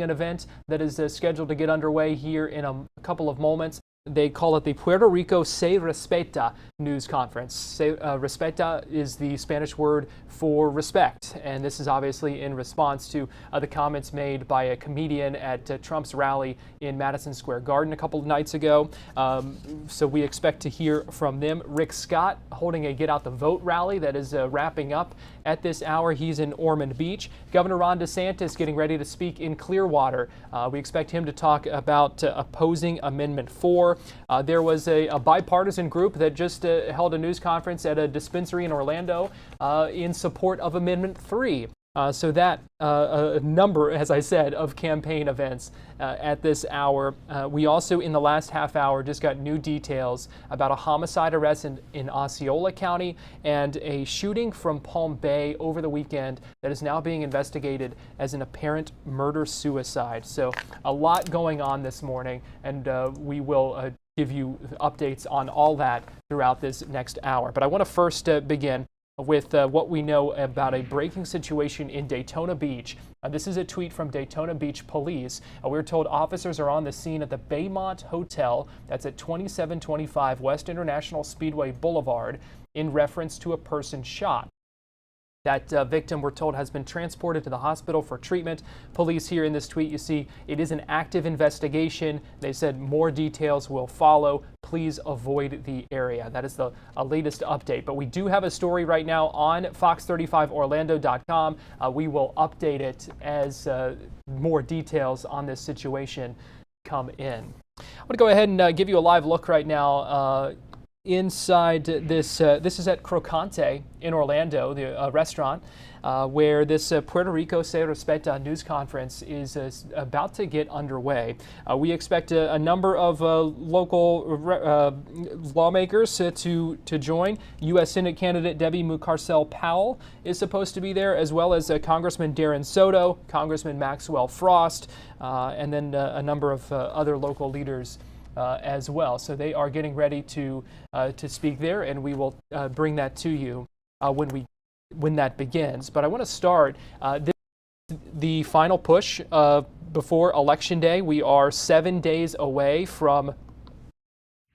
an event that is scheduled to get underway here in a couple of moments. They call it the Puerto Rico Se Respeta news conference. Respeta is the Spanish word for respect, and this is obviously in response to the comments made by a comedian at Trump's rally in Madison Square Garden a couple of nights ago. So we expect to hear from them. Rick Scott holding a Get Out the Vote rally that is wrapping up at this hour. He's in Ormond Beach. Governor Ron DeSantis getting ready to speak in Clearwater. We expect him to talk about opposing Amendment 4. There was a bipartisan group that just held a news conference at a dispensary in Orlando in support of Amendment 3. So that a number, as I said, of campaign events at this hour. We also, in the last half hour, just got new details about a homicide arrest in Osceola County and a shooting from Palm Bay over the weekend that is now being investigated as an apparent murder-suicide. So a lot going on this morning, and we will give you updates on all that throughout this next hour. But I want to first begin with what we know about a breaking situation in Daytona Beach. This is a tweet from Daytona Beach Police. We're told officers are on the scene at the Baymont Hotel, that's at 2725 West International Speedway Boulevard, in reference to a person shot. That victim, we're told, has been transported to the hospital for treatment. Police here in this tweet, you see, it is an active investigation. They said more details will follow. Please avoid the area. That is the latest update. But we do have a story right now on fox35orlando.com. We will update it as more details on this situation come in. I want to go ahead and give you a live look right now. Inside this is at Crocante in Orlando, the restaurant where this Puerto Rico Se Respeta news conference is about to get underway. We expect a number of local lawmakers to join. U.S. Senate candidate Debbie Mucarsel-Powell is supposed to be there, as well as Congressman Darren Soto, Congressman Maxwell Frost, and then a number of other local leaders as well. So they are getting ready to speak there, and we will bring that to you when that begins. But I want to start the final push before Election Day. We are 7 days away from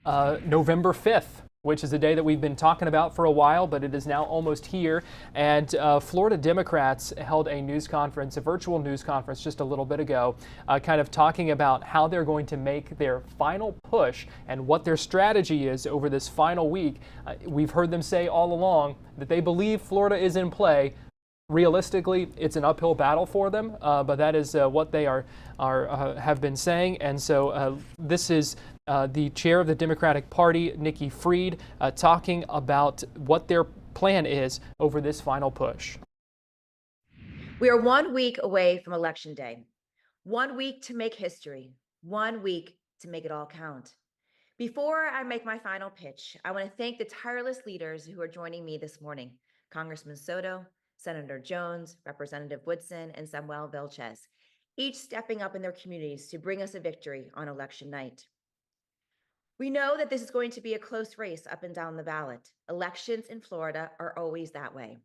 November 5th. Which is a day that we've been talking about for a while, but it is now almost here. And Florida Democrats held a news conference, a virtual news conference just a little bit ago, kind of talking about how they're going to make their final push and what their strategy is over this final week. We've heard them say all along that they believe Florida is in play. Realistically, it's an uphill battle for them, but that is what they have been saying. And so this is the chair of the Democratic Party, Nikki Fried, talking about what their plan is over this final push. We are 1 week away from Election Day. 1 week to make history. 1 week to make it all count. Before I make my final pitch, I want to thank the tireless leaders who are joining me this morning. Congressman Soto, Senator Jones, Representative Woodson, and Samuel Vilches, each stepping up in their communities to bring us a victory on election night. We know that this is going to be a close race up and down the ballot. Elections in Florida are always that way.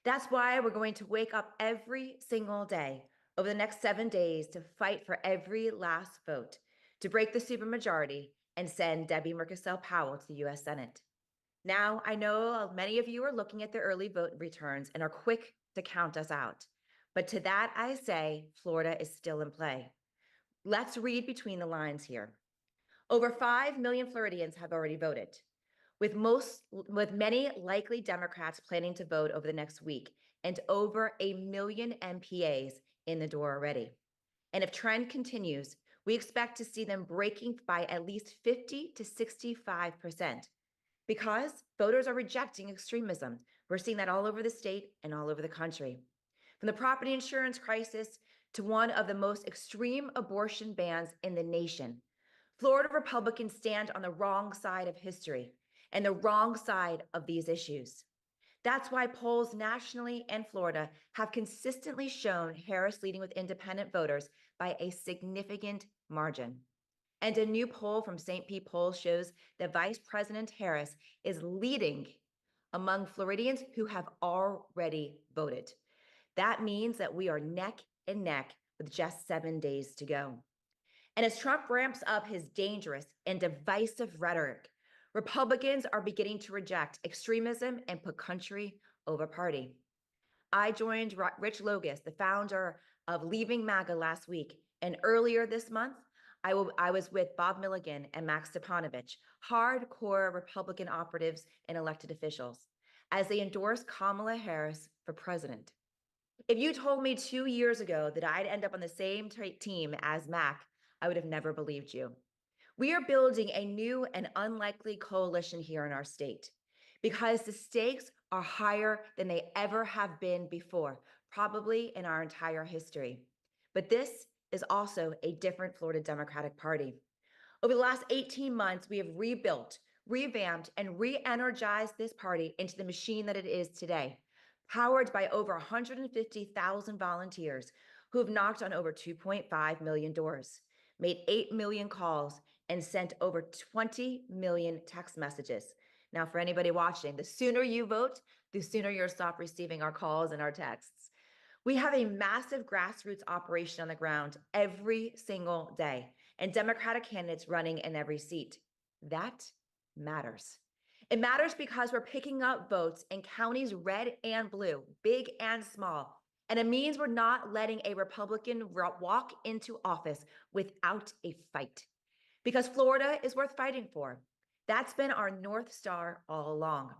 That's why we're going to wake up every single day over the next 7 days to fight for every last vote, to break the supermajority and send Debbie Mucarsel-Powell to the U.S. Senate. Now, I know many of you are looking at the early vote returns and are quick to count us out. But to that, I say Florida is still in play. Let's read between the lines here. Over 5 million Floridians have already voted, with many likely Democrats planning to vote over the next week, and over 1 million MPAs in the door already. And if trend continues, we expect to see them breaking by at least 50 to 65%. Because voters are rejecting extremism. We're seeing that all over the state and all over the country. From the property insurance crisis to one of the most extreme abortion bans in the nation, Florida Republicans stand on the wrong side of history and the wrong side of these issues. That's why polls nationally and Florida have consistently shown Harris leading with independent voters by a significant margin. And a new poll from St. Pete Polls shows that Vice President Harris is leading among Floridians who have already voted. That means that we are neck and neck with just 7 days to go. And as Trump ramps up his dangerous and divisive rhetoric, Republicans are beginning to reject extremism and put country over party. I joined Rich Logus, the founder of Leaving MAGA, last week. And earlier this month, I was with Bob Milligan and Max Stepanovich, hardcore Republican operatives and elected officials, as they endorsed Kamala Harris for president. If you told me 2 years ago that I'd end up on the same team as Mac, I would have never believed you. We are building a new and unlikely coalition here in our state because the stakes are higher than they ever have been before, probably in our entire history. But this is also a different Florida Democratic Party. Over the last 18 months, we have rebuilt, revamped, and re-energized this party into the machine that it is today, powered by over 150,000 volunteers who have knocked on over 2.5 million doors, made 8 million calls, and sent over 20 million text messages. Now, for anybody watching, the sooner you vote, the sooner you'll stop receiving our calls and our texts. We have a massive grassroots operation on the ground every single day, and Democratic candidates running in every seat. That matters. It matters because we're picking up votes in counties red and blue, big and small. And it means we're not letting a Republican walk into office without a fight. Because Florida is worth fighting for. That's been our North Star all along.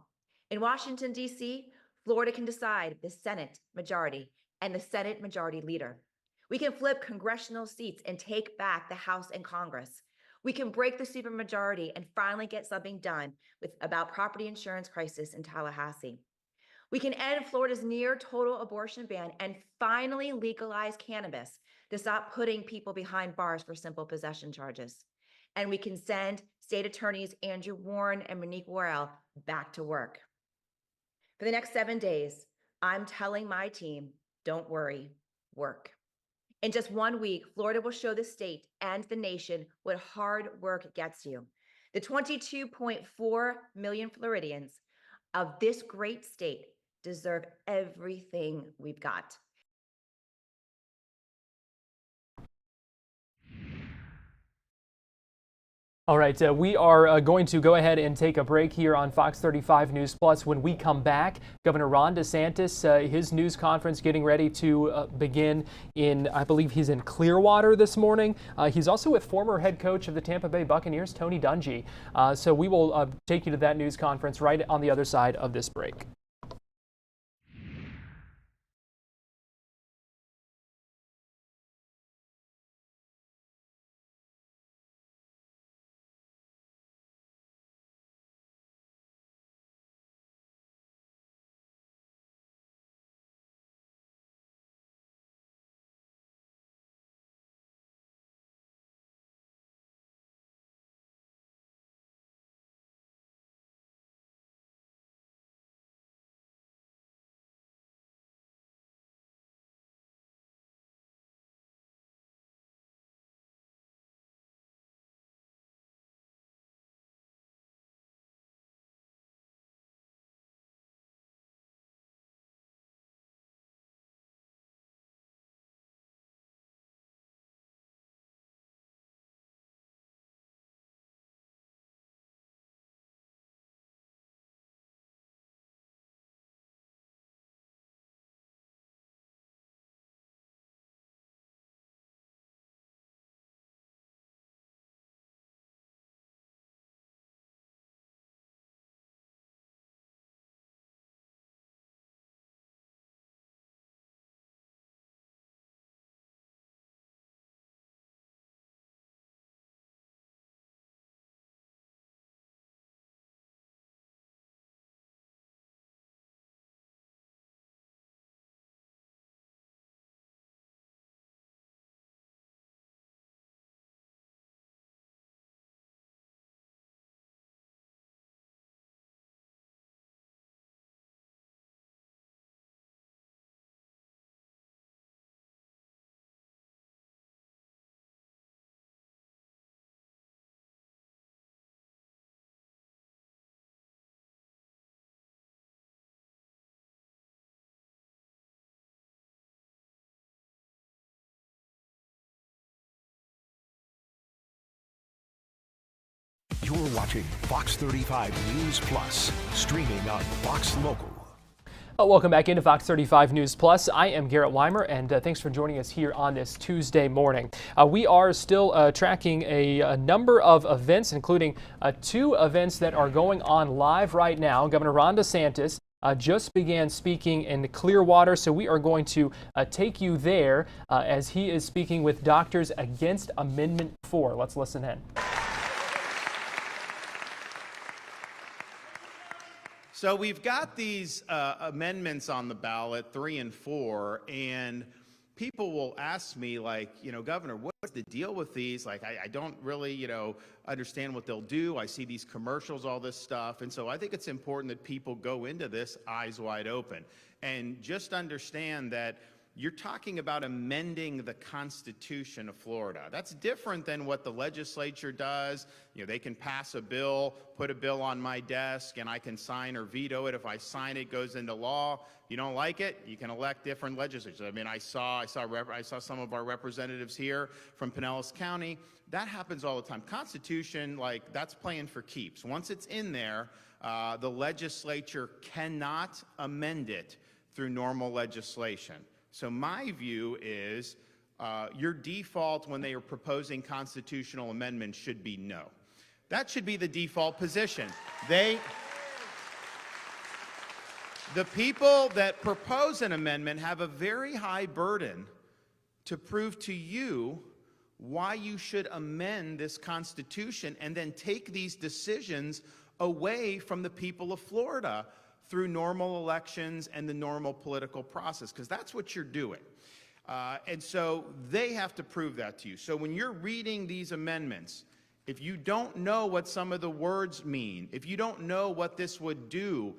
In Washington, D.C., Florida can decide the Senate majority and the Senate majority leader. We can flip congressional seats and take back the House and Congress. We can break the supermajority and finally get something done about property insurance crisis in Tallahassee. We can end Florida's near total abortion ban and finally legalize cannabis to stop putting people behind bars for simple possession charges. And we can send state attorneys Andrew Warren and Monique Worrell back to work. For the next 7 days, I'm telling my team, don't worry, work. In just 1 week, Florida will show the state and the nation what hard work gets you. The 22.4 million Floridians of this great state deserve everything we've got. All right, we are going to go ahead and take a break here on Fox 35 News Plus. When we come back, Governor Ron DeSantis, his news conference getting ready to begin in, I believe he's in Clearwater this morning. He's also with former head coach of the Tampa Bay Buccaneers, Tony Dungy. So we will take you to that news conference right on the other side of this break. You're watching Fox 35 News Plus, streaming on Fox Local. Welcome back into Fox 35 News Plus. I am Garrett Weimer, and thanks for joining us here on this Tuesday morning. We are still tracking a number of events, including 2 events that are going on live right now. Governor Ron DeSantis just began speaking in Clearwater, so we are going to take you there as he is speaking with doctors against Amendment 4. Let's listen in. So we've got these amendments on the ballot, 3 and 4, and people will ask me, like, Governor, what's the deal with these? Like, I don't really, understand what they'll do. I see these commercials, all this stuff. And so I think it's important that people go into this eyes wide open and just understand that you're talking about amending the Constitution of Florida. That's different than what the legislature does. They can pass a bill, put a bill on my desk, and I can sign or veto it. If I sign it, it goes into law. You don't like it, you can elect different legislatures. I mean, I saw some of our representatives here from Pinellas County. That happens all the time. Constitution, like, that's playing for keeps. Once it's in there, the legislature cannot amend it through normal legislation. So my view is your default when they are proposing constitutional amendments should be no. That should be the default position. The people that propose an amendment have a very high burden to prove to you why you should amend this Constitution and then take these decisions away from the people of Florida through normal elections and the normal political process, because that's what you're doing. And so they have to prove that to you. So when you're reading these amendments, if you don't know what some of the words mean, if you don't know what this would do,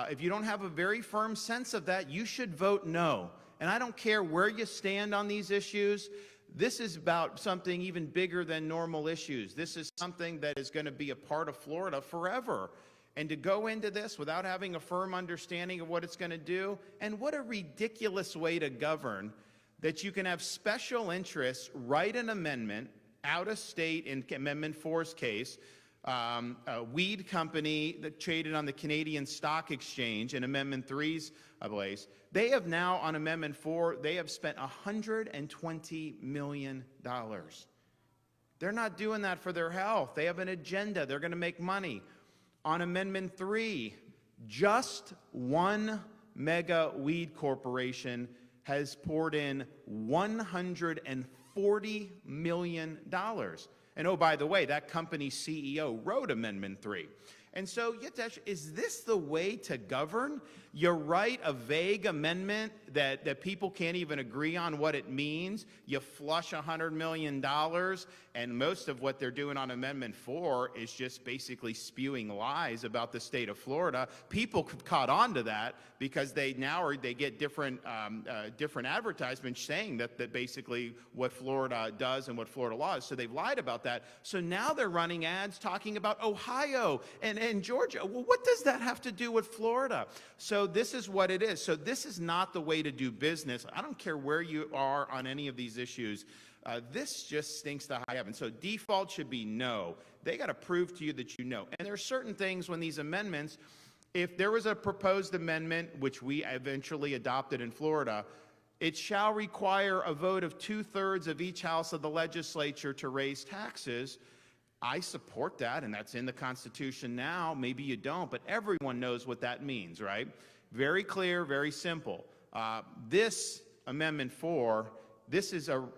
if you don't have a very firm sense of that, you should vote no. And I don't care where you stand on these issues. This is about something even bigger than normal issues. This is something that is going to be a part of Florida forever. And to go into this without having a firm understanding of what it's going to do, and what a ridiculous way to govern, that you can have special interests write an amendment out of state in Amendment 4's case, a weed company that traded on the Canadian Stock Exchange in Amendment 3's place. They have now, on Amendment 4, they have spent $120 million. They're not doing that for their health. They have an agenda. They're going to make money. On Amendment 3, just one mega weed corporation has poured in $140 million. And oh, by the way, that company's CEO wrote Amendment 3. And so you have to ask, is this the way to govern? You write a vague amendment that people can't even agree on what it means. You flush $100 million, and most of what they're doing on Amendment 4 is just basically spewing lies about the state of Florida. People caught on to that because they get different advertisements saying that basically what Florida does and what Florida law is. So they've lied about that. So now they're running ads talking about Ohio and Georgia. Well, what does that have to do with Florida? So this is what it is. So this is not the way to do business. I don't care where you are on any of these issues. This just stinks to high heaven. So default should be no. They got to prove to you that you know. And there are certain things when these amendments, if there was a proposed amendment, which we eventually adopted in Florida, it shall require a vote of 2/3 of each house of the legislature to raise taxes. I support that, and that's in the Constitution now. Maybe you don't, but everyone knows what that means, right? Very clear, very simple. This Amendment 4, this is an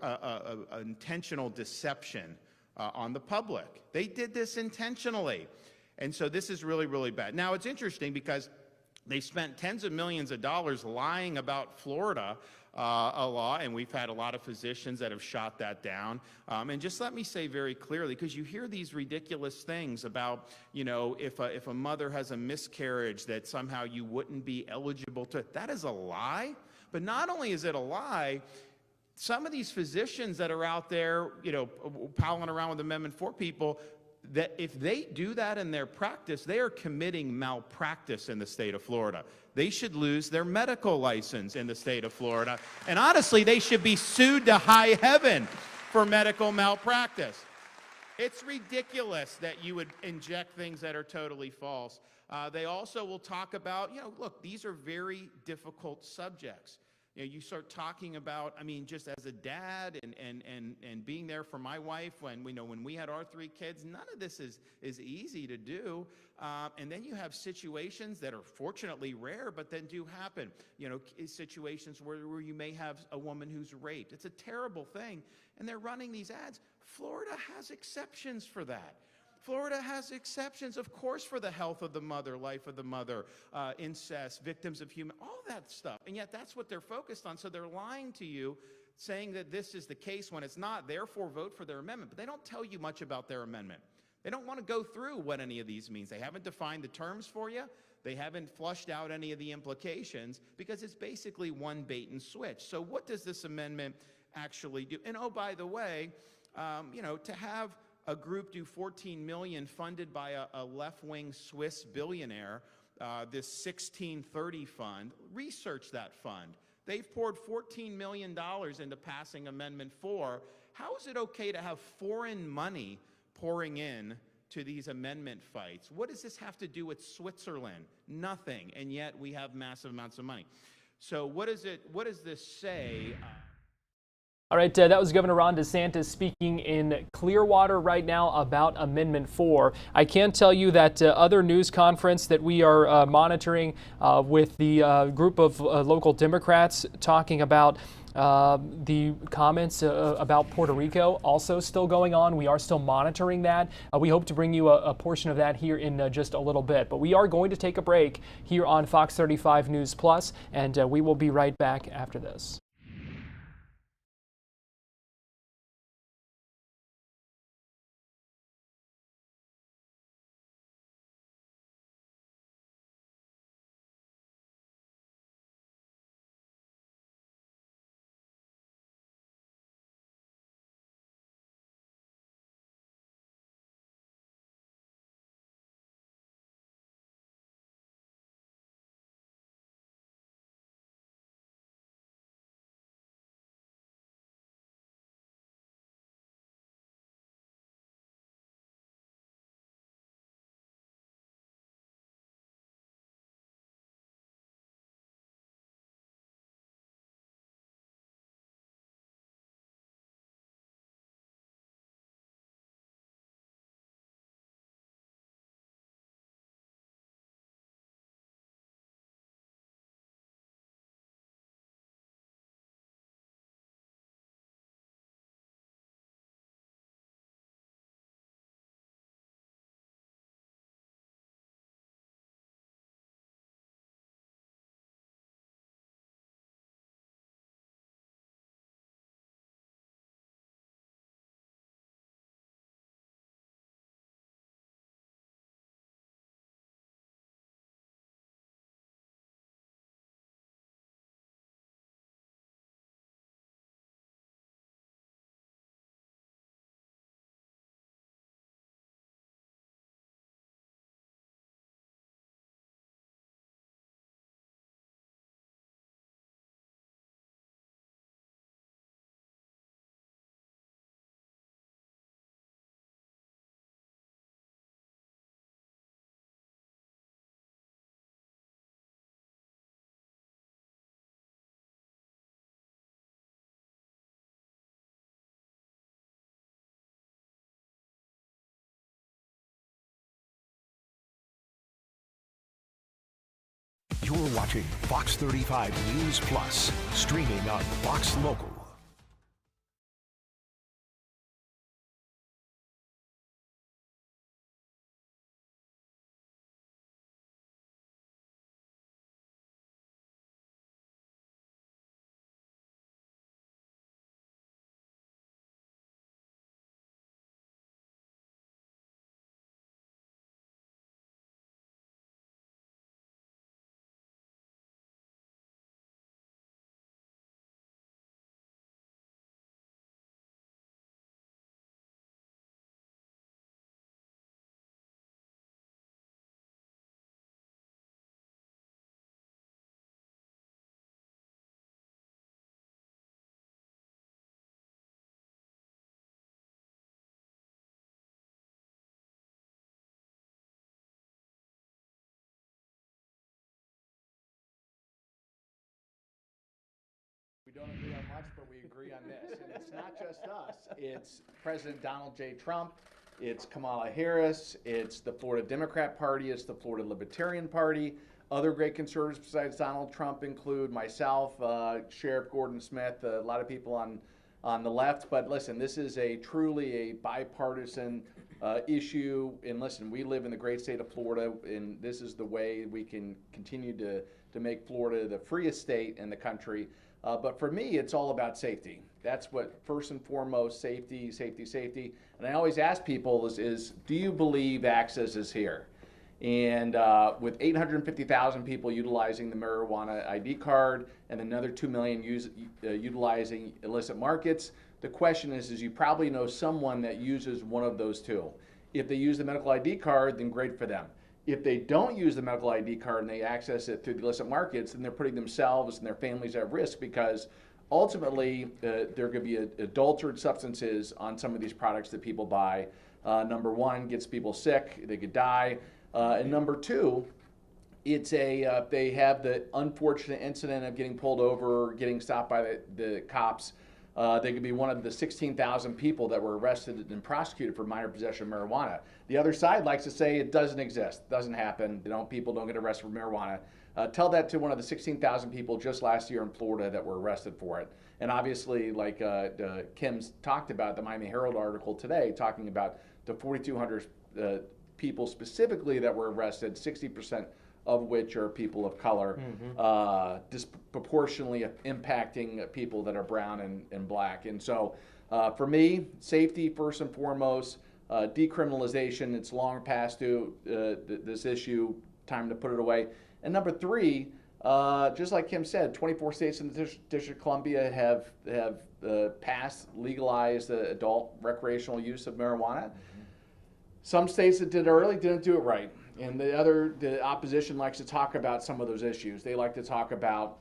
intentional deception on the public. They did this intentionally. And so this is really, really bad. Now, it's interesting because they spent tens of millions of dollars lying about Florida a law, and we've had a lot of physicians that have shot that down. And just let me say very clearly, because you hear these ridiculous things about, if a mother has a miscarriage, that somehow you wouldn't be eligible to. That is a lie. But not only is it a lie, some of these physicians that are out there, palling around with Amendment 4 people, that if they do that in their practice, they are committing malpractice in the state of Florida. They should lose their medical license in the state of Florida. And honestly, they should be sued to high heaven for medical malpractice. It's ridiculous that you would inject things that are totally false. They also will talk about, look, these are very difficult subjects. You start talking about, just as a dad and being there for my wife when we had our 3 kids, none of this is easy to do. And then you have situations that are fortunately rare, but then do happen. Situations where you may have a woman who's raped. It's a terrible thing. And they're running these ads. Florida has exceptions for that. Florida has exceptions, of course, for the health of the mother, life of the mother, incest, victims of all that stuff. And yet that's what they're focused on. So they're lying to you, saying that this is the case when it's not, therefore vote for their amendment. But they don't tell you much about their amendment. They don't want to go through what any of these means. They haven't defined the terms for you. They haven't flushed out any of the implications because it's basically one bait and switch. So what does this amendment actually do? And oh, by the way, to have a group do $14 million funded by a left-wing Swiss billionaire, this 1630 fund, research that fund. They've poured $14 million into passing Amendment 4. How is it okay to have foreign money pouring in to these amendment fights? What does this have to do with Switzerland? Nothing, and yet we have massive amounts of money. So what does this say? All right, that was Governor Ron DeSantis speaking in Clearwater right now about Amendment 4. I can tell you that other news conference that we are monitoring with the group of local Democrats talking about the comments about Puerto Rico also still going on. We are still monitoring that. We hope to bring you a portion of that here in just a little bit. But we are going to take a break here on Fox 35 News Plus, and we will be right back after this. You're watching Fox 35 News Plus, streaming on Fox Local. We don't agree on much, but we agree on this. And it's not just us. It's President Donald J. Trump. It's Kamala Harris. It's the Florida Democrat Party. It's the Florida Libertarian Party. Other great conservatives besides Donald Trump include myself, Sheriff Gordon Smith, a lot of people on the left. But listen, this is truly a bipartisan issue. And listen, we live in the great state of Florida, and this is the way we can continue to make Florida the freest state in the country. But for me, it's all about safety. That's what, first and foremost, safety, safety, safety. And I always ask people is do you believe access is here? And with 850,000 people utilizing the marijuana ID card and another 2 million utilizing illicit markets, the question is you probably know someone that uses one of those two. If they use the medical ID card, then great for them. If they don't use the medical ID card and they access it through the illicit markets, then they're putting themselves and their families at risk, because ultimately there could be adulterated substances on some of these products that people buy. Number one, gets people sick, they could die. And number two, it's they have the unfortunate incident of getting pulled over, getting stopped by the cops. They could be one of the 16,000 people that were arrested and prosecuted for minor possession of marijuana. The other side likes to say it doesn't exist, doesn't happen. People don't get arrested for marijuana. Tell that to one of the 16,000 people just last year in Florida that were arrested for it. And obviously, like Kim's talked about, the Miami Herald article today, talking about the 4,200 people specifically that were arrested, 60% of which are people of color, disproportionately impacting people that are brown and black. And so for me, safety first and foremost, decriminalization, it's long past due, this issue, time to put it away. And number three, just like Kim said, 24 states in the District of Columbia have passed, legalized the adult recreational use of marijuana. Some states that did it early didn't do it right. And the opposition likes to talk about some of those issues. They like to talk about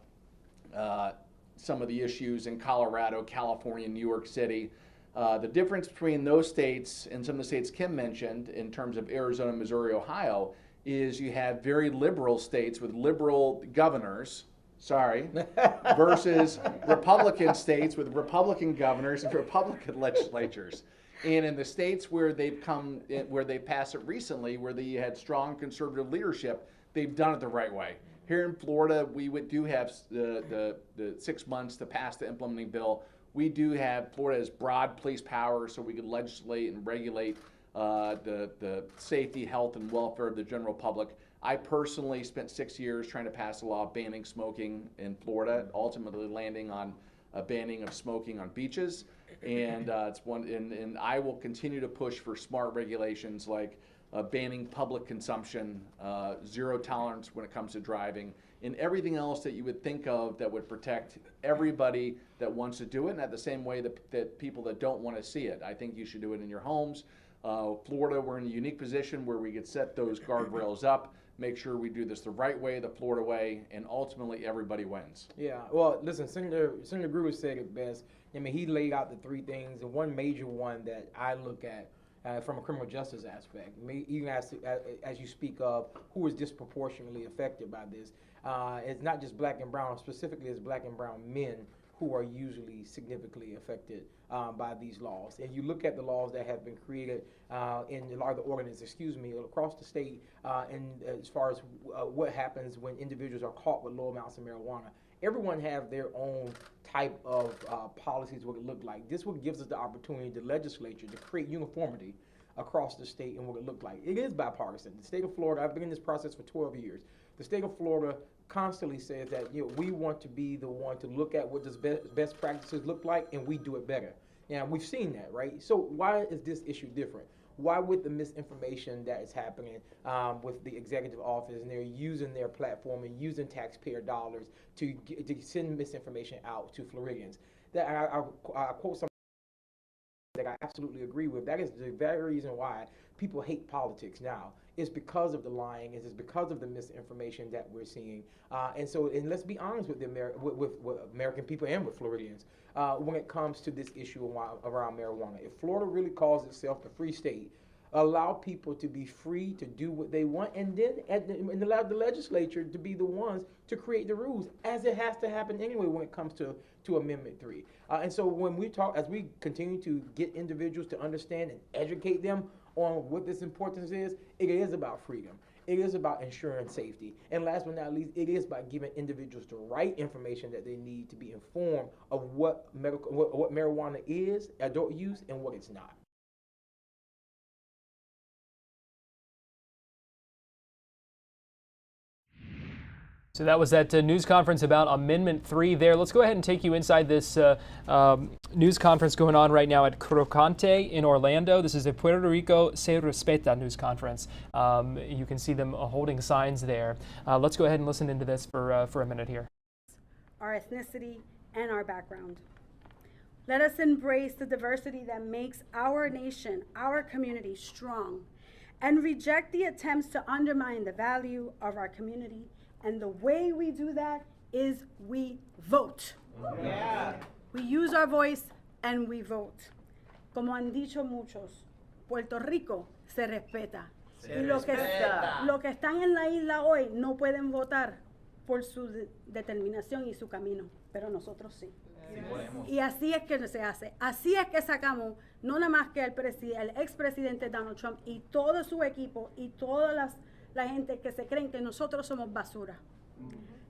some of the issues in Colorado, California, New York City. The difference between those states and some of the states Kim mentioned in terms of Arizona, Missouri, Ohio, is you have very liberal states with liberal governors, versus Republican states with Republican governors and Republican legislatures. And in the states where they've passed it recently, where they had strong conservative leadership, they've done it the right way. Here in Florida, we do have the 6 months to pass the implementing bill. We do have, Florida has broad police power, so we can legislate and regulate the safety, health, and welfare of the general public. I personally spent 6 years trying to pass a law banning smoking in Florida, ultimately landing on a banning of smoking on beaches. And and I will continue to push for smart regulations like banning public consumption, zero tolerance when it comes to driving, and everything else that you would think of that would protect everybody that wants to do it, and at the same way that people that don't want to see it. I think you should do it in your homes. Florida, we're in a unique position where we could set those guardrails up, make sure we do this the right way, the Florida way, and ultimately everybody wins. Yeah, well, listen, Senator Gruber said it best. I mean, he laid out the three things, and one major one that I look at from a criminal justice aspect, even as you speak of who is disproportionately affected by this, it's not just black and brown, specifically it's black and brown men who are usually significantly affected by these laws. And you look at the laws that have been created in a lot of the ordinances, across the state, and as far as what happens when individuals are caught with low amounts of marijuana. Everyone have their own type of policies, what it look like. This what gives us the opportunity, the legislature, to create uniformity across the state and what it look like. It is bipartisan. The state of Florida, I've been in this process for 12 years. The state of Florida constantly says that we want to be the one to look at what does best practices look like, and we do it better. Now, we've seen that, right? So why is this issue different? Why would the misinformation that is happening with the executive office, and they're using their platform and using taxpayer dollars to send misinformation out to Floridians? That I quote something that I absolutely agree with. That is the very reason why people hate politics now. It's because of the lying. It's because of the misinformation that we're seeing. And let's be honest with with American people and with Floridians when it comes to this issue around marijuana. If Florida really calls itself the free state, allow people to be free to do what they want, and then and allow the legislature to be the ones to create the rules, as it has to happen anyway when it comes to Amendment 3. And so when we talk, as we continue to get individuals to understand and educate them on what this importance is, it is about freedom. It is about ensuring safety. And last but not least, it is about giving individuals the right information that they need to be informed of what marijuana is, adult use, and what it's not. So that was that news conference about Amendment 3 there. Let's go ahead and take you inside this news conference going on right now at Crocante in Orlando. This is a Puerto Rico Se Respeta news conference. You can see them holding signs there. Let's go ahead and listen into this for a minute here. Our ethnicity and our background. Let us embrace the diversity that makes our nation, our community strong, and reject the attempts to undermine the value of our community. And the way we do that is we vote. Yeah. We use our voice and we vote. Como han dicho muchos, Puerto Rico se respeta. Y los que están en la isla hoy no pueden votar por su determinación y su camino, pero nosotros sí. Y así es que se hace. Así es que sacamos no nada más que el expresidente Donald Trump y todo su equipo y toda la gente que se creen que nosotros somos basura,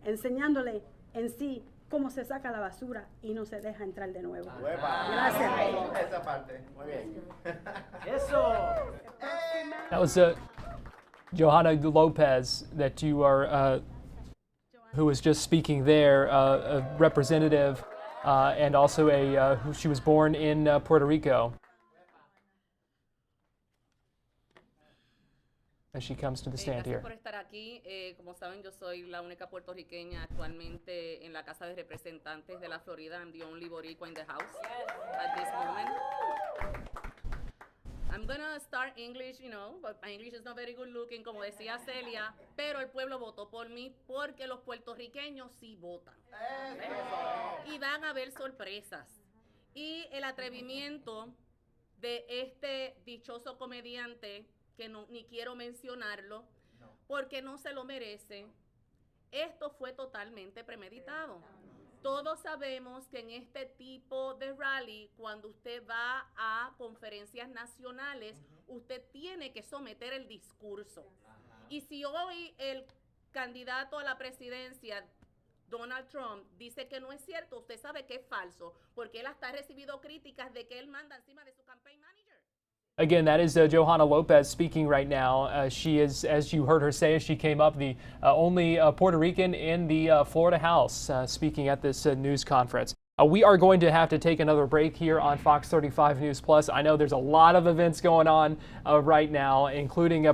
enseñándole en sí cómo se saca la basura y no se deja entrar de nuevo. Gracias. Esa parte. Muy bien. Eso. That was Johanna Lopez that you are, who was just speaking there, a representative and also she was born in Puerto Rico. As she comes to the stand here. Gracias por estar aquí. Como saben, yo soy la única puertorriqueña actualmente en la Casa de Representantes de la Florida. I'm the only Boricua in the House at this moment. I'm gonna start English, but my English is not very good looking, como decía Celia, pero el pueblo votó por mí porque los puertorriqueños sí votan. Y van a haber sorpresas. Y el atrevimiento de este dichoso comediante, que ni quiero mencionarlo, porque no se lo merece. Esto fue totalmente premeditado. Todos sabemos que en este tipo de rally, cuando usted va a conferencias nacionales, usted tiene que someter el discurso. Y si hoy el candidato a la presidencia, Donald Trump, dice que no es cierto, usted sabe que es falso, porque él hasta ha recibido críticas de que él manda encima de su campaign manager. Again, that is Johanna Lopez speaking right now. She is, as you heard her say as she came up, the only Puerto Rican in the Florida House speaking at this news conference. We are going to have to take another break here on Fox 35 News Plus. I know there's a lot of events going on right now, including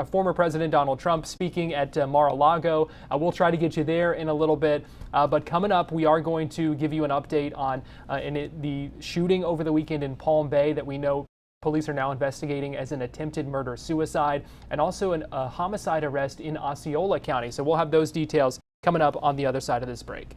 former President Donald Trump speaking at Mar-a-Lago. We'll try to get you there in a little bit. But coming up, we are going to give you an update on the shooting over the weekend in Palm Bay that we know police are now investigating as an attempted murder-suicide, and also a homicide arrest in Osceola County. So we'll have those details coming up on the other side of this break.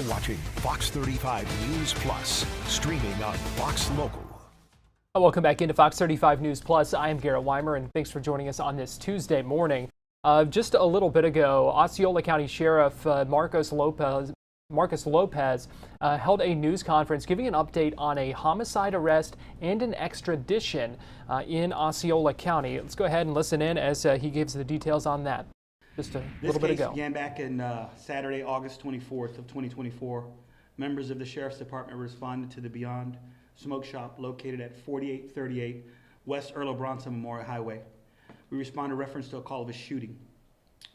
You're watching Fox 35 News Plus, streaming on Fox Local. Welcome back into Fox 35 News Plus. I am Garrett Weimer, and thanks for joining us on this Tuesday morning. Just a little bit ago, Osceola County Sheriff Marcos Lopez held a news conference giving an update on a homicide arrest and an extradition in Osceola County. Let's go ahead and listen in as he gives the details on that. Just a little bit ago. This case began back in Saturday, August 24th of 2024. Members of the Sheriff's Department responded to the Beyond Smoke Shop located at 4838 West Earl Bronson Memorial Highway. We responded in reference to a call of a shooting.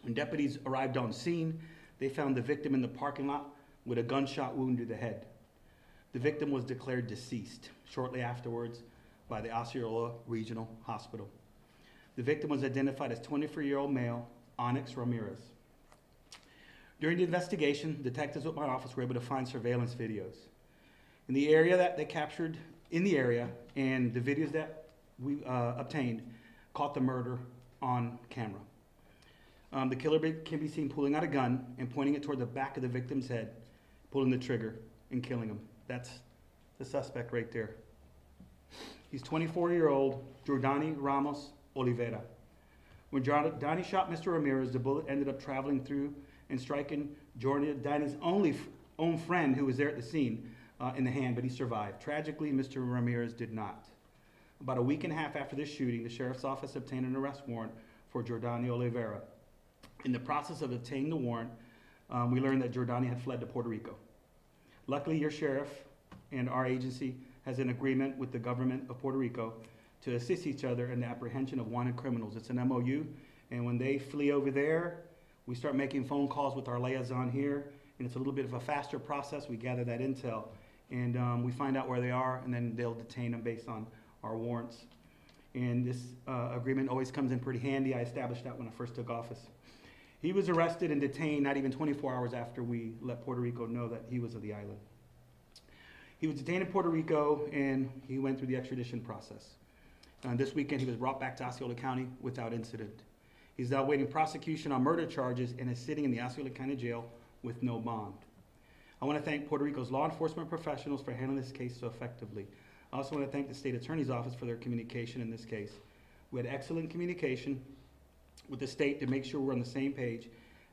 When deputies arrived on scene, they found the victim in the parking lot with a gunshot wound to the head. The victim was declared deceased shortly afterwards by the Osceola Regional Hospital. The victim was identified as 24-year-old male Onyx Ramirez. During the investigation, detectives with my office were able to find surveillance videos. In the area that they captured, and the videos that we obtained caught the murder on camera. The killer can be seen pulling out a gun and pointing it toward the back of the victim's head, pulling the trigger and killing him. That's the suspect right there. He's 24-year-old Jordani Ramos Oliveira. When Jordani shot Mr. Ramirez, the bullet ended up traveling through and striking Jordani's own friend who was there at the scene in the hand, but he survived. Tragically, Mr. Ramirez did not. About a week and a half after this shooting, the Sheriff's Office obtained an arrest warrant for Jordani Oliveira. In the process of obtaining the warrant, we learned that Jordani had fled to Puerto Rico. Luckily, your sheriff and our agency has an agreement with the government of Puerto Rico to assist each other in the apprehension of wanted criminals. It's an MOU, and when they flee over there, we start making phone calls with our liaison here, and it's a little bit of a faster process. We gather that intel, and we find out where they are, and then they'll detain them based on our warrants. And this agreement always comes in pretty handy. I established that when I first took office. He was arrested and detained not even 24 hours after we let Puerto Rico know that he was of the island. He was detained in Puerto Rico, and he went through the extradition process. This weekend, he was brought back to Osceola County without incident. He's now awaiting prosecution on murder charges and is sitting in the Osceola County Jail with no bond. I want to thank Puerto Rico's law enforcement professionals for handling this case so effectively. I also want to thank the State Attorney's Office for their communication in this case. We had excellent communication with the state to make sure we're on the same page,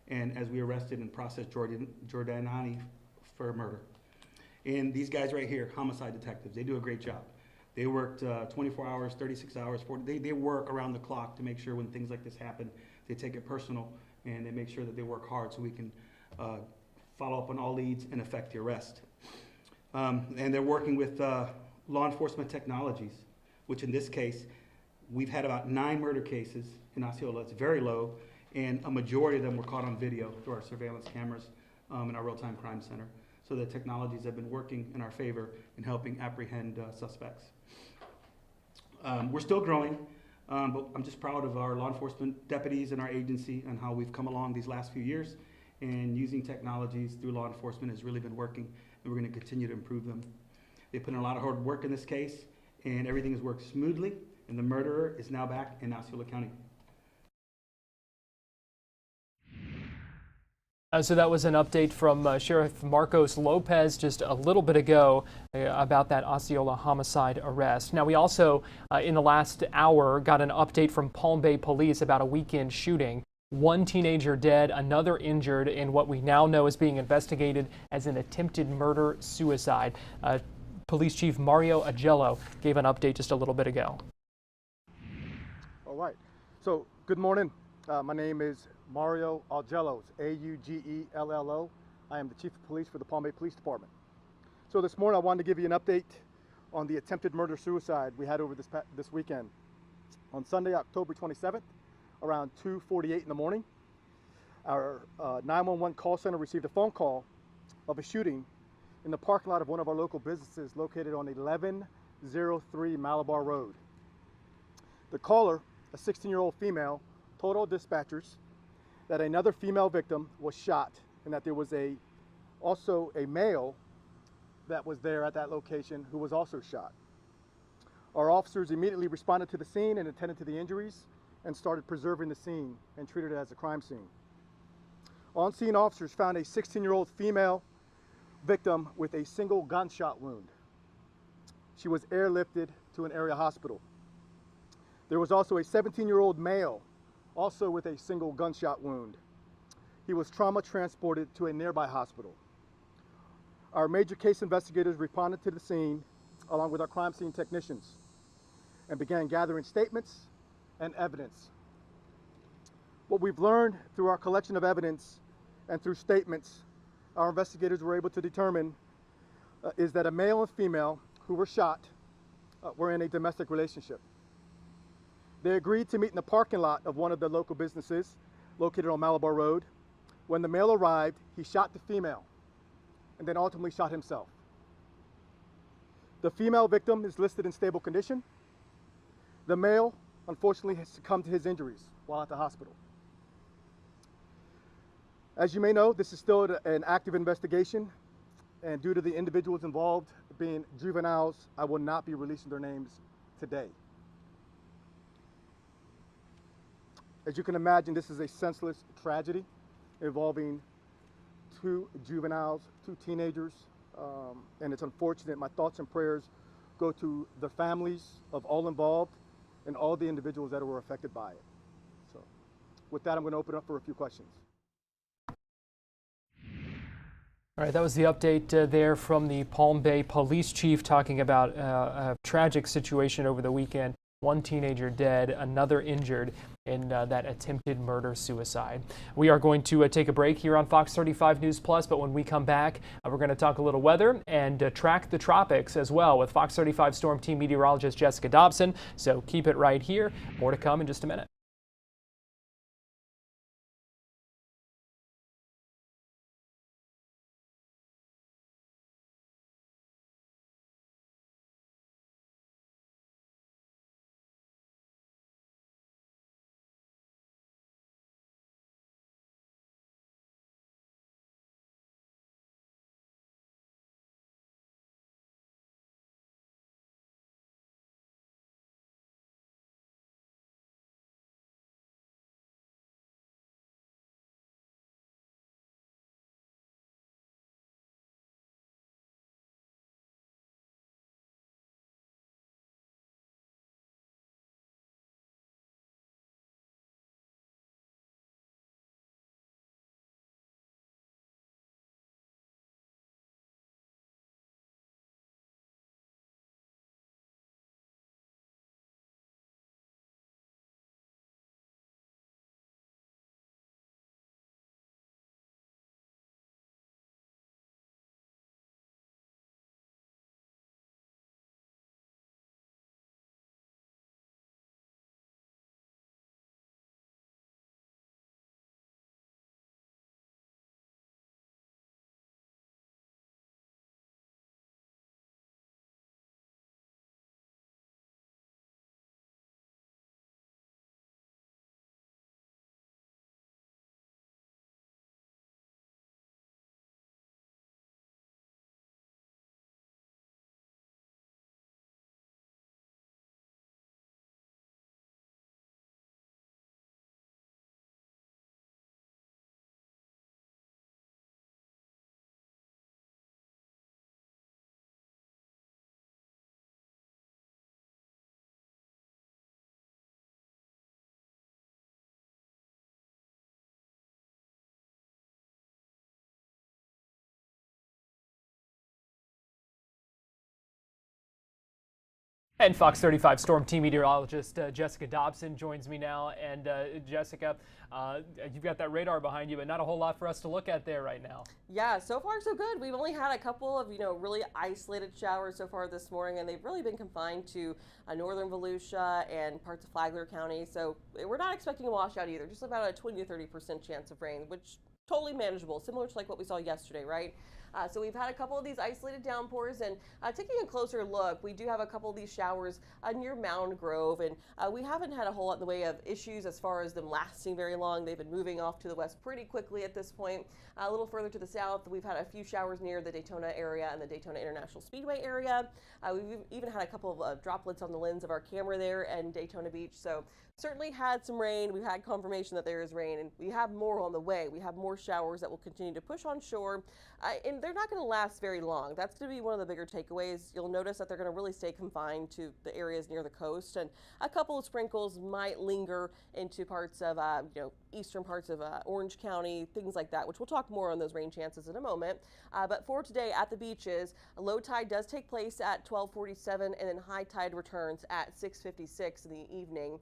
and as we arrested and processed Jordani for murder. And these guys right here, homicide detectives, they do a great job. They worked 24 hours, 36 hours, 40. They work around the clock to make sure when things like this happen, they take it personal, and they make sure that they work hard so we can follow up on all leads and effect the arrest. And they're working with law enforcement technologies, which in this case, we've had about 9 murder cases in Osceola. It's very low, and a majority of them were caught on video through our surveillance cameras in our real-time crime center. So the technologies have been working in our favor in helping apprehend suspects. We're still growing, but I'm just proud of our law enforcement deputies and our agency and how we've come along these last few years. And using technologies through law enforcement has really been working, and we're going to continue to improve them. They put in a lot of hard work in this case, and everything has worked smoothly, and the murderer is now back in Osceola County. So that was an update from Sheriff Marcos Lopez just a little bit ago about that Osceola homicide arrest. Now, we also, in the last hour, got an update from Palm Bay Police about a weekend shooting. 1 teenager dead, another injured in what we now know is being investigated as an attempted murder-suicide. Police Chief Mario Agello gave an update just a little bit ago. All right. So, good morning. My name is Mario Agello, A-U-G-E-L-L-O. I am the Chief of Police for the Palm Bay Police Department. So this morning I wanted to give you an update on the attempted murder-suicide we had over this weekend. On Sunday, October 27th, around 2:48 in the morning, our 911 call center received a phone call of a shooting in the parking lot of one of our local businesses located on 1103 Malabar Road. The caller, a 16-year-old female, told all dispatchers that another female victim was shot and that there was also a male that was there at that location who was also shot. Our officers immediately responded to the scene and attended to the injuries and started preserving the scene and treated it as a crime scene. On-scene officers found a 16-year-old female victim with a single gunshot wound. She was airlifted to an area hospital. There was also a 17-year-old male, also with a single gunshot wound. He was trauma transported to a nearby hospital. Our major case investigators responded to the scene along with our crime scene technicians and began gathering statements and evidence. What we've learned through our collection of evidence and through statements our investigators were able to determine is that a male and female who were shot were in a domestic relationship. They agreed to meet in the parking lot of one of the local businesses located on Malabar Road. When the male arrived, he shot the female and then ultimately shot himself. The female victim is listed in stable condition. The male, unfortunately, has succumbed to his injuries while at the hospital. As you may know, this is still an active investigation, and due to the individuals involved being juveniles, I will not be releasing their names today. As you can imagine, this is a senseless tragedy involving two juveniles, two teenagers, and it's unfortunate. My thoughts and prayers go to the families of all involved and all the individuals that were affected by it. So with that, I'm going to open up for a few questions. All right, that was the update there from the Palm Bay Police Chief talking about a tragic situation over the weekend. One teenager dead, another injured in that attempted murder-suicide. We are going to take a break here on Fox 35 News Plus, but when we come back, we're going to talk a little weather and track the tropics as well with Fox 35 Storm Team meteorologist Jessica Dobson. So keep it right here. More to come in just a minute. And Fox 35 Storm Team meteorologist Jessica Dobson joins me now. And Jessica, you've got that radar behind you, but not a whole lot for us to look at there right now. Yeah, so far so good. We've only had a couple of, really isolated showers so far this morning, and they've really been confined to northern Volusia and parts of Flagler County. So we're not expecting a washout either, just about a 20 to 30% chance of rain, which totally manageable, similar to like what we saw yesterday, right? So we've had a couple of these isolated downpours, and taking a closer look, we do have a couple of these showers near Mound Grove, and we haven't had a whole lot in the way of issues as far as them lasting very long. They've been moving off to the west pretty quickly at this point. A little further to the south, we've had a few showers near the Daytona area and the Daytona International Speedway area. We've even had a couple of droplets on the lens of our camera there and Daytona Beach. So certainly had some rain. We've had confirmation that there is rain, and we have more on the way. We have more more showers that will continue to push on shore, and they're not going to last very long. That's going to be one of the bigger takeaways. You'll notice that they're going to really stay confined to the areas near the coast, and a couple of sprinkles might linger into parts of eastern parts of Orange County, things like that, which we'll talk more on those rain chances in a moment. But for today at the beaches, low tide does take place at 12:47, and then high tide returns at 6:56 in the evening.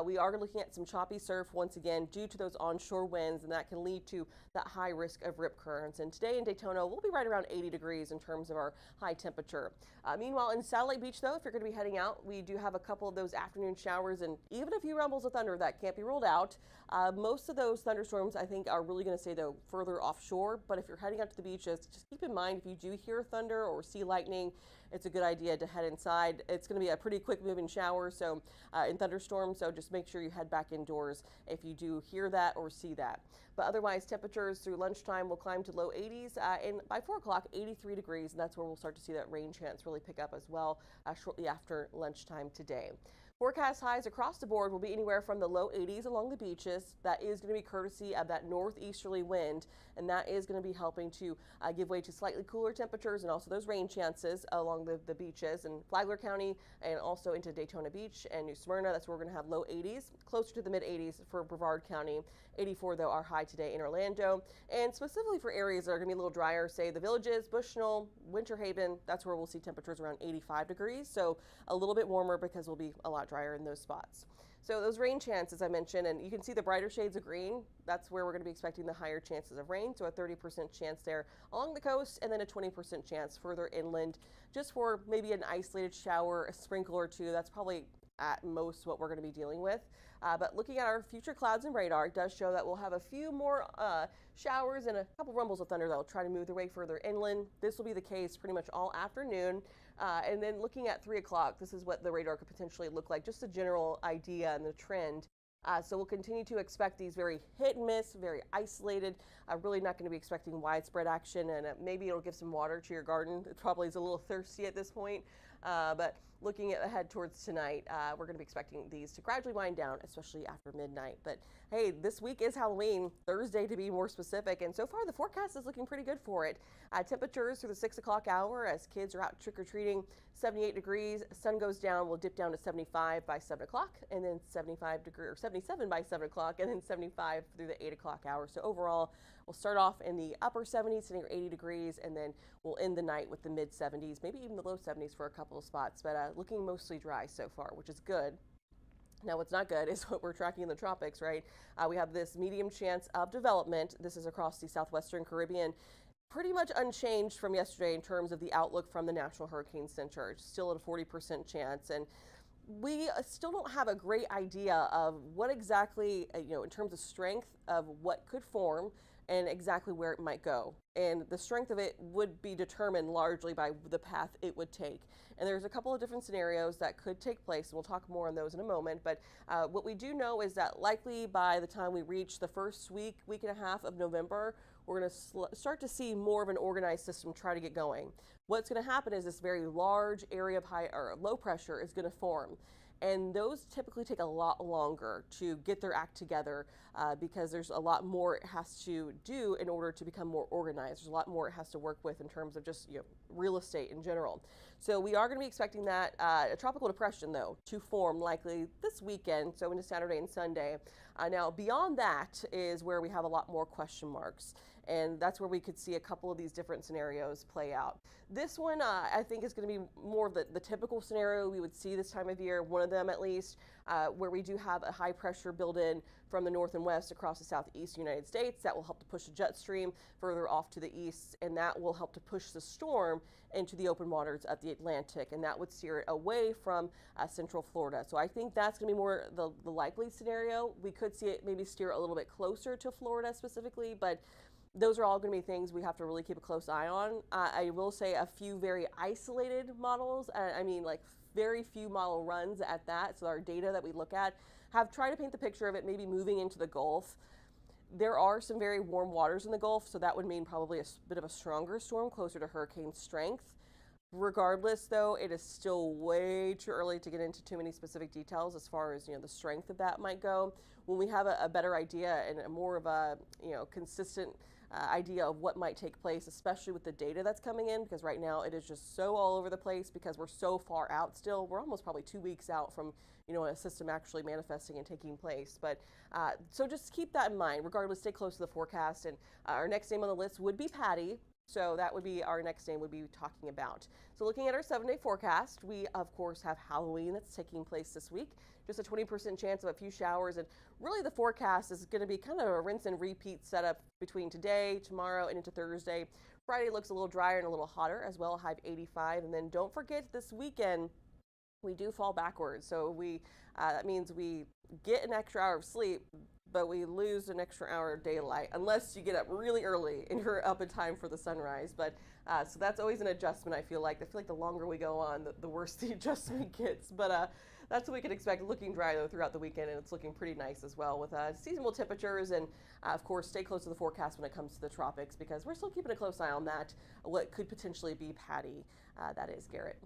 We are looking at some choppy surf once again due to those onshore winds, and that can lead to that high risk of rip currents. And today in Daytona, we'll be right around 80 degrees in terms of our high temperature. Meanwhile, in Satellite Beach, though, if you're going to be heading out, we do have a couple of those afternoon showers and even a few rumbles of thunder that can't be ruled out. Most of those thunderstorms, I think, are really going to stay, though, further offshore. But if you're heading out to the beaches, just keep in mind, if you do hear thunder or see lightning, it's a good idea to head inside. It's going to be a pretty quick moving shower in thunderstorms, so just make sure you head back indoors if you do hear that or see that. But otherwise, temperatures through lunchtime will climb to low 80s, and by 4 o'clock, 83 degrees, and that's where we'll start to see that rain chance really pick up as well shortly after lunchtime today. Forecast highs across the board will be anywhere from the low 80s along the beaches. That is going to be courtesy of that northeasterly wind, and that is going to be helping to give way to slightly cooler temperatures and also those rain chances along the beaches in Flagler County and also into Daytona Beach and New Smyrna. That's where we're going to have low 80s, closer to the mid 80s for Brevard County. 84, though, our high today in Orlando. And specifically for areas that are going to be a little drier, say the Villages, Bushnell, Winter Haven, that's where we'll see temperatures around 85 degrees. So a little bit warmer because we'll be a lot drier in those spots. So those rain chances I mentioned, and you can see the brighter shades of green, that's where we're going to be expecting the higher chances of rain. So a 30% chance there along the coast, and then a 20% chance further inland, just for maybe an isolated shower, a sprinkle or two. That's probably at most what we're going to be dealing with. But looking at our future clouds and radar, it does show that we'll have a few more showers and a couple rumbles of thunder that will try to move their way further inland. This will be the case pretty much all afternoon. And then looking at 3 o'clock, this is what the radar could potentially look like, just a general idea and the trend. So we'll continue to expect these very hit and miss, very isolated. Really not going to be expecting widespread action, and maybe it'll give some water to your garden. It probably is a little thirsty at this point. But looking ahead towards tonight, we're going to be expecting these to gradually wind down, especially after midnight. But hey, this week is Halloween, Thursday to be more specific, and so far the forecast is looking pretty good for it. Temperatures through the 6 o'clock hour as kids are out trick-or-treating, 78 degrees. Sun goes down, we'll dip down to 75 by 7 o'clock, and then 77 by 7 o'clock, and then 75 through the 8 o'clock hour. So overall, we'll start off in the upper 70s, sitting at 80 degrees, and then we'll end the night with the mid 70s, maybe even the low 70s for a couple of spots, but looking mostly dry so far, which is good. Now, what's not good is what we're tracking in the tropics, right? We have this medium chance of development. This is across the southwestern Caribbean. Pretty much unchanged from yesterday in terms of the outlook from the National Hurricane Center. It's still at a 40% chance. And we still don't have a great idea of what exactly, in terms of strength of what could form and exactly where it might go. And the strength of it would be determined largely by the path it would take. And there's a couple of different scenarios that could take place, and we'll talk more on those in a moment. But what we do know is that likely by the time we reach the first week and a half of November, we're going to start to see more of an organized system try to get going. What's going to happen is this very large area of high or low pressure is going to form. And those typically take a lot longer to get their act together because there's a lot more it has to do in order to become more organized. There's a lot more it has to work with in terms of just real estate in general. So we are going to be expecting that a tropical depression, though, to form likely this weekend, so into Saturday and Sunday. Now, beyond that is where we have a lot more question marks. And that's where we could see a couple of these different scenarios play out. This one, I think, is going to be more of the typical scenario we would see this time of year, one of them at least, where we do have a high pressure build in from the north and west across the southeast United States. That will help to push the jet stream further off to the east, and that will help to push the storm into the open waters of the Atlantic, and that would steer it away from central Florida. So I think that's going to be more the likely scenario. We could see it maybe steer a little bit closer to Florida specifically, but those are all going to be things we have to really keep a close eye on. I will say a few very isolated models, I mean like very few model runs at that, so our data that we look at have tried to paint the picture of it maybe moving into the Gulf. There are some very warm waters in the Gulf, so that would mean probably a bit of a stronger storm closer to hurricane strength. Regardless, though, it is still way too early to get into too many specific details as far as, the strength of that might go. When we have a better idea and a more of a, consistent idea of what might take place, especially with the data that's coming in, because right now it is just so all over the place because we're so far out still. We're almost probably 2 weeks out from, a system actually manifesting and taking place. But so just keep that in mind. Regardless, stay close to the forecast. And our next name on the list would be Patty. So that would be our next name we'd be talking about. So looking at our 7-day forecast, we of course have Halloween that's taking place this week. Just a 20% chance of a few showers, and really the forecast is going to be kind of a rinse and repeat setup between today, tomorrow, and into Thursday. Friday looks a little drier and a little hotter as well, high of 85. And then don't forget this weekend we do fall backwards. So that means we get an extra hour of sleep, but we lose an extra hour of daylight unless you get up really early and you're up in time for the sunrise. But so that's always an adjustment. I feel like the longer we go on, the worse the adjustment gets. But that's what we can expect. Looking dry though throughout the weekend, and it's looking pretty nice as well with seasonable temperatures. And of course, stay close to the forecast when it comes to the tropics, because we're still keeping a close eye on that. What could potentially be Patty? That is Garrett.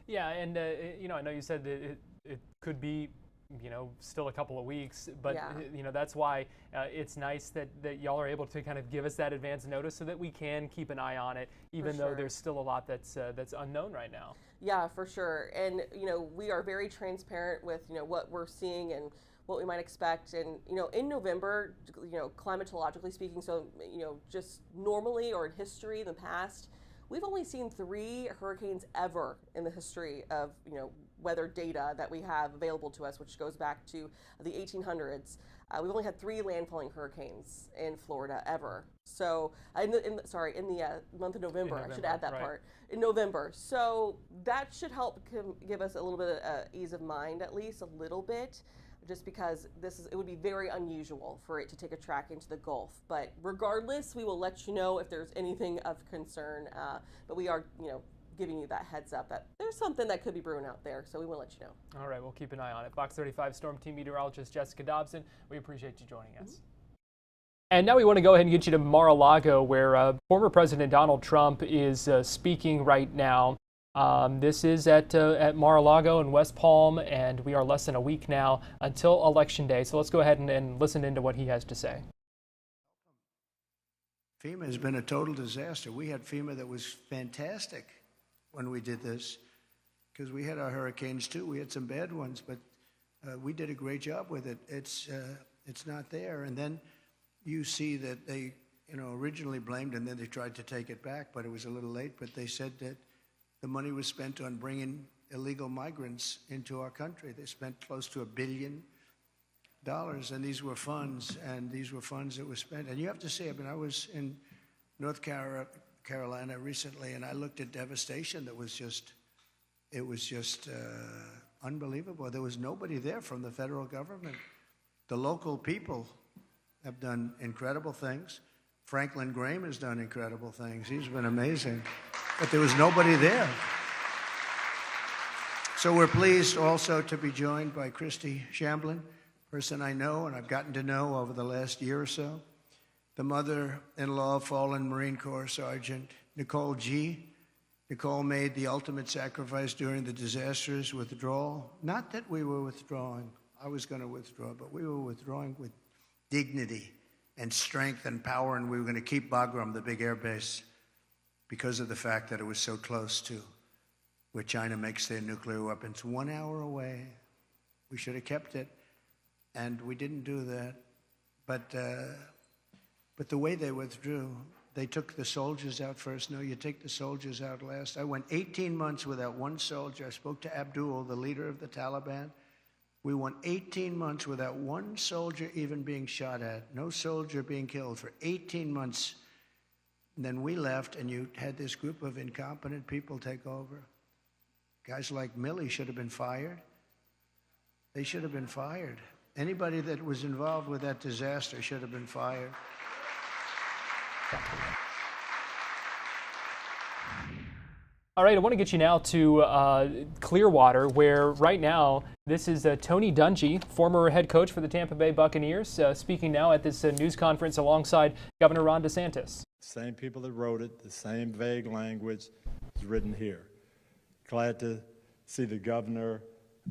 Yeah, and I know you said that it could be, still a couple of weeks, but yeah. That's why it's nice that y'all are able to kind of give us that advance notice so that we can keep an eye on it, even though there's still a lot that's unknown right now. Yeah, for sure. And we are very transparent with what we're seeing and what we might expect. And in November, climatologically speaking, so just normally or in history in the past, we've only seen 3 hurricanes ever in the history of weather data that we have available to us, which goes back to the 1800s. We've only had 3 landfalling hurricanes in Florida ever. So in the month of November, I should add that part. In November. So that should help give us a little bit of ease of mind, at least a little bit, just because it would be very unusual for it to take a track into the Gulf. But regardless, we will let you know if there's anything of concern. But we are, giving you that heads up that there's something that could be brewing out there, so we will let you know. All right, we'll keep an eye on it. Fox 35 Storm Team meteorologist Jessica Dobson, we appreciate you joining us. And now we want to go ahead and get you to Mar-a-Lago, where former President Donald Trump is speaking right now. This is at Mar-a-Lago in West Palm, and we are less than a week now until Election Day. So let's go ahead and listen into what he has to say. FEMA has been a total disaster. We had FEMA that was fantastic when we did this, because we had our hurricanes too. We had some bad ones, but we did a great job with it. It's not there. And then you see that they originally blamed, and then they tried to take it back, but it was a little late. But they said that the money was spent on bringing illegal migrants into our country. They spent close to $1 billion, and these were funds that were spent. And you have to say, I was in North Carolina recently, and I looked at devastation that was just unbelievable. There was nobody there from the federal government. The local people have done incredible things. Franklin Graham has done incredible things. He's been amazing. But there was nobody there. So we're pleased also to be joined by Christy Shamblin, person I know and I've gotten to know over the last year or so, the mother-in-law of fallen Marine Corps Sergeant Nicole G. Nicole made the ultimate sacrifice during the disastrous withdrawal. Not that we were withdrawing. I was going to withdraw, but we were withdrawing with dignity and strength and power, and we were going to keep Bagram, the big air base, because of the fact that it was so close to where China makes their nuclear weapons. 1 hour away. We should have kept it, and we didn't do that. But the way they withdrew, they took the soldiers out first. No, you take the soldiers out last. I went 18 months without one soldier. I spoke to Abdul, the leader of the Taliban. We went 18 months without one soldier even being shot at, no soldier being killed for 18 months. And then we left, and you had this group of incompetent people take over. Guys like Milley should have been fired. They should have been fired. Anybody that was involved with that disaster should have been fired. All right, I want to get you now to Clearwater, where right now, this is Tony Dungy, former head coach for the Tampa Bay Buccaneers, speaking now at this news conference alongside Governor Ron DeSantis. Same people that wrote it, the same vague language is written here. Glad to see the governor,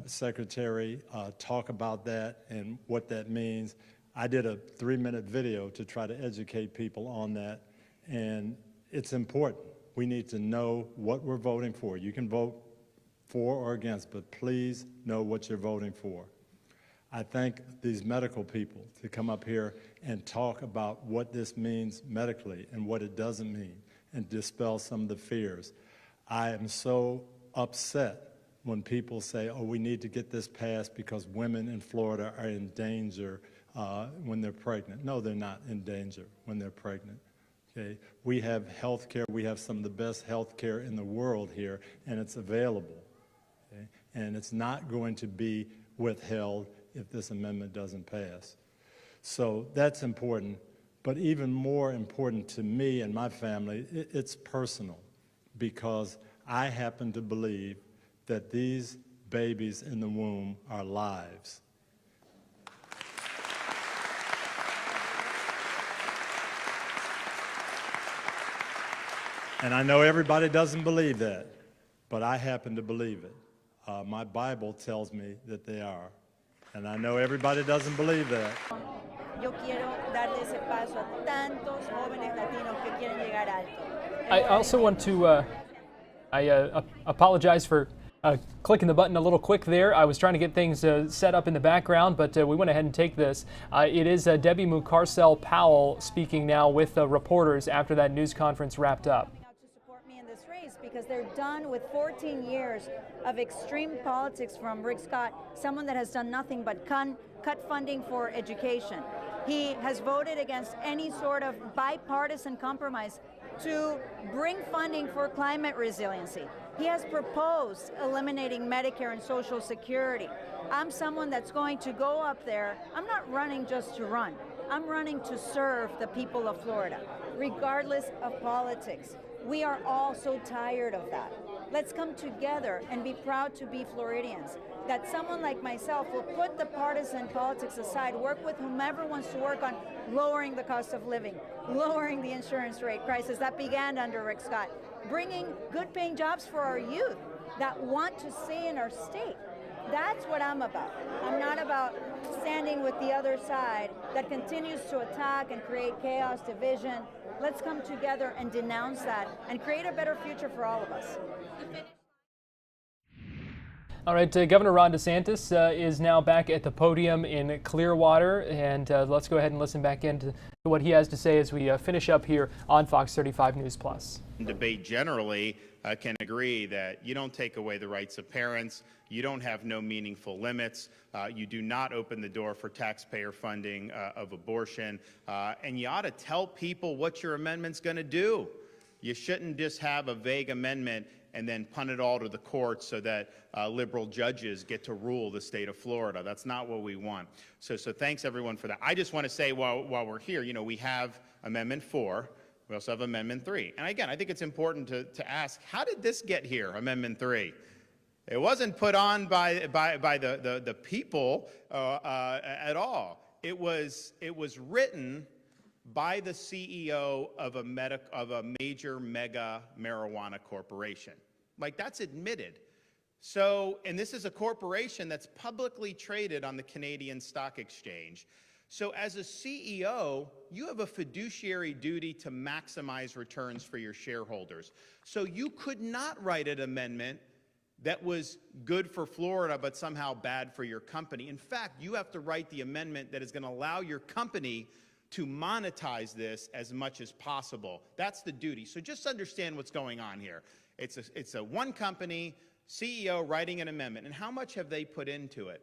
secretary talk about that and what that means. I did a 3-minute video to try to educate people on that, and it's important. We need to know what we're voting for. You can vote for or against, but please know what you're voting for. I thank these medical people to come up here and talk about what this means medically and what it doesn't mean and dispel some of the fears. I am so upset when people say, oh, we need to get this passed because women in Florida are in danger when they're pregnant. No, they're not in danger when they're pregnant. Okay? We have health care. We have some of the best health care in the world here, and it's available. Okay? And it's not going to be withheld if this amendment doesn't pass. So that's important. But even more important to me and my family, it's personal, because I happen to believe that these babies in the womb are lives. And I know everybody doesn't believe that, but I happen to believe it. My Bible tells me that they are. And I know everybody doesn't believe that. Yo quiero darle ese paso a tantos jóvenes latinos que quieren llegar alto. I also want to apologize for clicking the button a little quick there. I was trying to get things set up in the background, but we went ahead and take this. It is Debbie Mucarsel Powell speaking now with reporters after that news conference wrapped up. Because they're done with 14 years of extreme politics from Rick Scott, someone that has done nothing but cut funding for education. He has voted against any sort of bipartisan compromise to bring funding for climate resiliency. He has proposed eliminating Medicare and Social Security. I'm someone that's going to go up there. I'm not running just to run. I'm running to serve the people of Florida, regardless of politics. We are all so tired of that. Let's come together and be proud to be Floridians. That someone like myself will put the partisan politics aside, work with whomever wants to work on lowering the cost of living, lowering the insurance rate crisis that began under Rick Scott, bringing good paying jobs for our youth that want to stay in our state. That's what I'm about. I'm not about standing with the other side that continues to attack and create chaos, division. Let's come together and denounce that and create a better future for all of us. All right, Governor Ron DeSantis is now back at the podium in Clearwater, and let's go ahead and listen back into what he has to say as we finish up here on Fox 35 News Plus. Debate generally can agree that you don't take away the rights of parents, you don't have no meaningful limits, you do not open the door for taxpayer funding of abortion, and you ought to tell people what your amendment's going to do. You shouldn't just have a vague amendment and then punt it all to the courts so that liberal judges get to rule the state of Florida. That's not what we want. So thanks everyone for that. I just want to say while we're here, you know, we have Amendment 4. We also have Amendment 3. And again, I think it's important to ask, how did this get here, Amendment 3? It wasn't put on by the people at all. It was written by the CEO of a major mega marijuana corporation. Like, that's admitted. So, and this is a corporation that's publicly traded on the Canadian Stock Exchange. So as a CEO, you have a fiduciary duty to maximize returns for your shareholders. So you could not write an amendment that was good for Florida but somehow bad for your company. In fact, you have to write the amendment that is going to allow your company to monetize this as much as possible. That's the duty. So just understand what's going on here. It's a one company CEO writing an amendment. And how much have they put into it?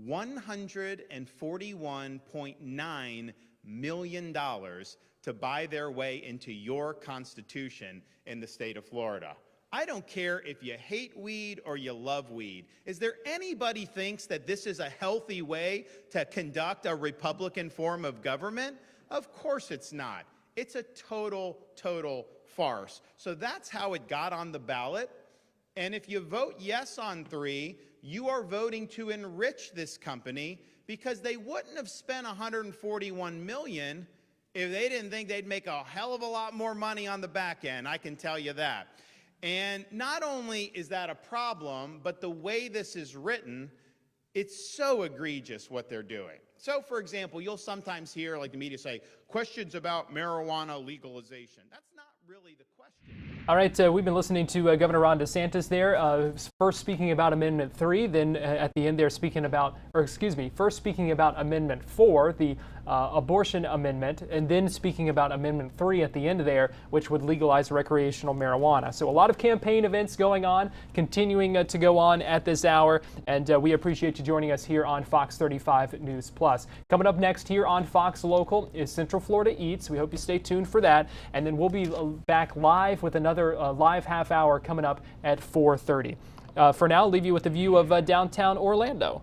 $141.9 million to buy their way into your Constitution in the state of Florida. I don't care if you hate weed or you love weed. Is there anybody thinks that this is a healthy way to conduct a Republican form of government? Of course it's not. It's a total farce. So that's how it got on the ballot. And if you vote yes on 3, you are voting to enrich this company, because they wouldn't have spent $141 million if they didn't think they'd make a hell of a lot more money on the back end. I can tell you that. And not only is that a problem, but the way this is written, it's so egregious what they're doing. So, for example, you'll sometimes hear, like the media say, questions about marijuana legalization. That's not really the question. All right, we've been listening to Governor Ron DeSantis there, first speaking about Amendment 3, then at the end there speaking about, first speaking about Amendment 4, the abortion amendment, and then speaking about Amendment 3 at the end there, which would legalize recreational marijuana. So a lot of campaign events going on, continuing to go on at this hour, and we appreciate you joining us here on Fox 35 News Plus. Coming up next here on Fox Local is Central Florida Eats. We hope you stay tuned for that, and then we'll be back live with another live half hour coming up at 4:30. For now, I'll leave you with a view of downtown Orlando.